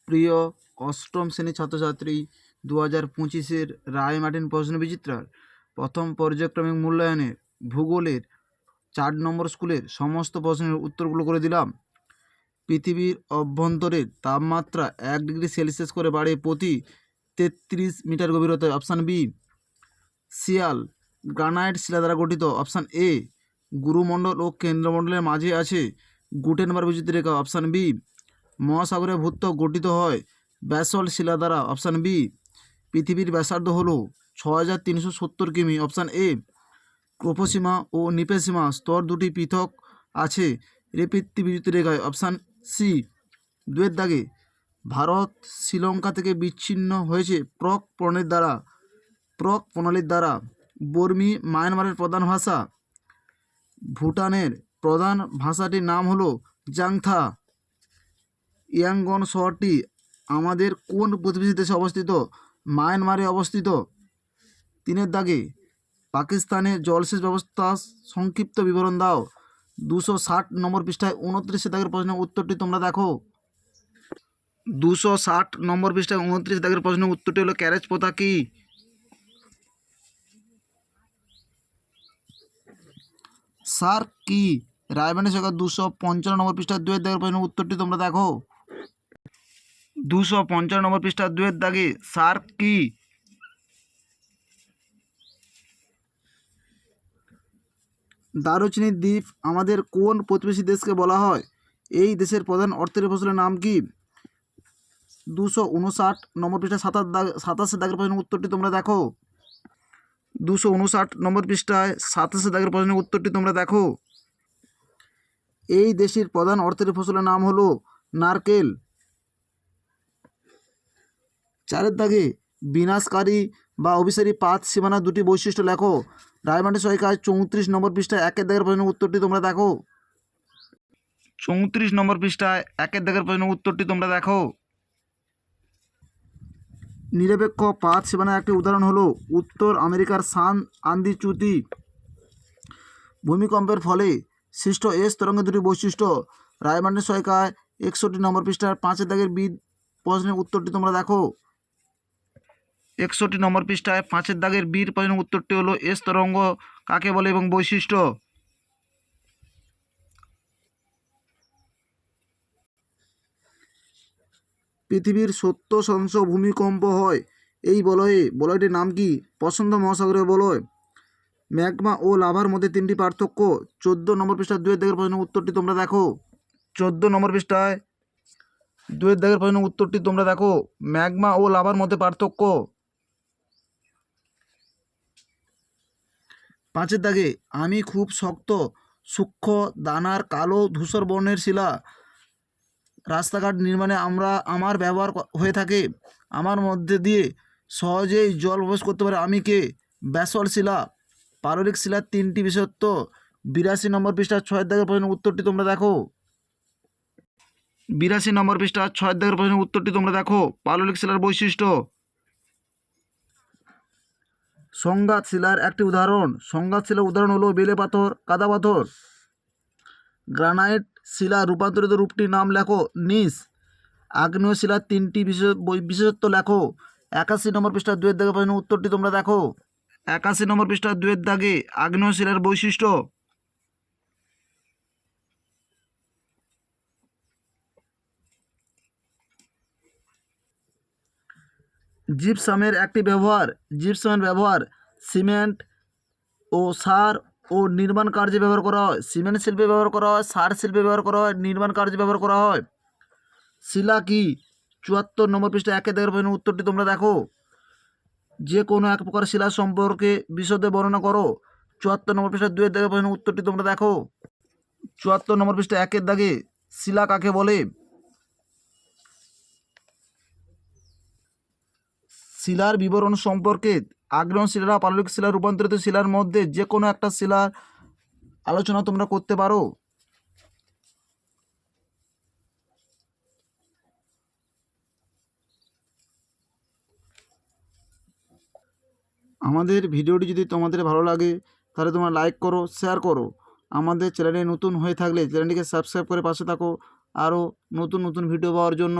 প্রিয় অষ্টম শ্রেণীর ছাত্রছাত্রী 2025-এর রায় মার্টিন প্রশ্ন বিচিত্রার প্রথম পর্যায়ক্রমিক মূল্যায়নের ভূগোলের 4 নম্বর স্কুলের সমস্ত প্রশ্নের উত্তরগুলো করে দিলাম। পৃথিবীর অভ্যন্তরের তাপমাত্রা 1 ডিগ্রি সেলসিয়াস করে বাড়ে প্রতি 33 মিটার গভীরতায়। Option B. শিয়াল গ্রানাইট শিলা দ্বারা গঠিত। Option A. গুরুমণ্ডল ও কেন্দ্রমণ্ডলের মাঝে আছে গুটেনবার্গ বিচিত্র রেখা। Option B. মহাসাগরের ভূত্বক গঠিত হয় ব্যাসল্ট শিলা দ্বারা। Option B. পৃথিবীর ব্যাসার্ধ হল 6370 কিমি। Option A. ক্রোপসীমা ও নিপেসীমা স্তর দুটি পৃথক আছে রেপিত্তি বিচিত্র রেখায়। Option C. দুয়ের দাগে ভারত শ্রীলঙ্কা থেকে বিচ্ছিন্ন হয়েছে প্রক প্রণালীর দ্বারা। বর্মী মায়ানমারের প্রধান ভাষা। ভুটানের প্রধান ভাষাটির নাম হলো জাংথা। ইয়াঙ্গন শহরটি আমাদের কোন প্রতিবেশী দেশে অবস্থিত? মায়ানমারে অবস্থিত। 3-এর দাগে পাকিস্তানের জলসেচ ব্যবস্থা সংক্ষিপ্ত বিবরণ দাও। 260 নম্বর পৃষ্ঠায় 29 দাগের প্রশ্নের উত্তরটি তোমরা দেখো। 260 নম্বর পৃষ্ঠায় 29 দাগের প্রশ্নের উত্তরটি হলো ক্যারেজ প্রথা কি? সার্ক কি? রায়বানী সরকার 255 নম্বর পৃষ্ঠায় 2-এর দাগের প্রশ্নের উত্তরটি তোমরা দেখো। 255 নম্বর পৃষ্ঠায় 2-এর দাগে সার্ক কি? দারুচিনি দ্বীপ আমাদের কোন প্রতিবেশী দেশকে বলা হয়? এই দেশের প্রধান অর্থনৈতিক ফসলের নাম কি? 259 নম্বর পৃষ্ঠায় 27 দাগের প্রশ্নের উত্তরটি তোমরা দেখো। 259 নম্বর পৃষ্ঠায় 27 দাগের প্রশ্নের উত্তরটি তোমরা দেখো। এই দেশের প্রধান অর্থনৈতিক ফসলের নাম হলো নারকেল। 4-এর দাগে বিনাশকারী বা অভিসারী পাত সীমানা দুটি বৈশিষ্ট্য লেখো। রায়মার্টিন সরকার 34 নম্বর পৃষ্ঠায় 1-এর দাগের প্রশ্নের উত্তরটি তোমরা দেখো। 34 নম্বর পৃষ্ঠায় 1-এর দাগের প্রশ্নের উত্তরটি তোমরা দেখো। নিরপেক্ষ পাত সীমানার একটি উদাহরণ হলো উত্তর আমেরিকার সান আন্দি চুক্তি। ভূমিকম্পের ফলে সৃষ্ট এস তরঙ্গের দুটি বৈশিষ্ট্য। রায়মার্টিন সরকার 61 নম্বর পৃষ্ঠার 5-এর দাগের বি প্রশ্নের উত্তরটি তোমরা দেখো। 61 নম্বর পৃষ্ঠায় 5-এর দাগের বির প্রশ্নের উত্তরটি হলো এস তরঙ্গ কাকে বলে এবং বৈশিষ্ট্য। পৃথিবীর 70% ভূমিকম্প হয় এই বলয়টির নাম কি? প্রশান্ত মহাসাগরীয় বলয়। ম্যাগমা ও লাভার মধ্যে 3টি পার্থক্য। 14 নম্বর পৃষ্ঠায় 2-এর দাগের প্রশ্নের উত্তরটি তোমরা দেখো। 14 নম্বর পৃষ্ঠায় 2-এর দাগের প্রশ্নের উত্তরটি তোমরা দেখো। ম্যাগমা ও লাভার মধ্যে পার্থক্য। 5-এর দাগে আমি খুব শক্ত সূক্ষ্ম দানার কালো ধূসর বর্ণের শিলা রাস্তাঘাট নির্মাণে আমার ব্যবহার হয়ে থাকে। আমার মধ্যে দিয়ে সহজেই জল প্রবেশ করতে পারে। আমি কে? ব্যাসল্ট শিলা। পাললিক শিলার 3টি বিশেষত্ব। 82 নম্বর পৃষ্ঠার 6-এর দাগের প্রশ্নের উত্তরটি তোমরা দেখো। 82 নম্বর পৃষ্ঠার 6-এর দাগের প্রশ্নের উত্তরটি তোমরা দেখো। পাললিক শিলার বৈশিষ্ট্য। সংঘাত শিলার একটি উদাহরণ। সংঘাত শিলার উদাহরণ হলো বেলে পাথর, কাদা পাথর। গ্রানাইট শিলা রূপান্তরিত রূপটির নাম লেখো। নিস। আগ্নেয় শিলার 3টি বিশেষত্ব লেখো। 81 নম্বর পৃষ্ঠার 2-এর দাগে প্রশ্নের উত্তরটি তোমরা দেখো। 81 নম্বর পৃষ্ঠার 2-এর দাগে আগ্নেয় শিলার বৈশিষ্ট্য। জিপসামের একটি ব্যবহার। জিপসামের ব্যবহার সিমেন্ট ও সার ও নির্মাণ কার্যে ব্যবহার করা হয়। সিমেন্ট শিল্পে ব্যবহার করা হয়, সার শিল্পে ব্যবহার করা হয়, নির্মাণ কার্যে ব্যবহার করা হয়। শিলা কি? 74 নম্বর পৃষ্ঠায় 1-এর দাগের প্রশ্নের উত্তরটি তোমরা দেখো। যে কোনো এক প্রকার শিলা সম্পর্কে বিশদে বর্ণনা করো। 74 নম্বর পৃষ্ঠায় 2-এর দাগের প্রশ্নের উত্তরটি তোমরা দেখো। 74 নম্বর পৃষ্ঠায় 1-এর দাগে শিলা কাকে বলে? শিলার বিবরণ সম্পর্কে আগ্নেয় শিলা পাললিক শিলা রূপান্তরিত শিলার মধ্যে যে কোনো একটা শিলার আলোচনা তোমরা করতে পারো। আমাদের ভিডিওটি যদি তোমাদের ভালো লাগে তাহলে তোমরা লাইক করো, শেয়ার করো। আমাদের চ্যানেলে নতুন হয়ে থাকলে চ্যানেলটিকে সাবস্ক্রাইব করে পাশে থাকো আরও নতুন নতুন ভিডিও পাওয়ার জন্য।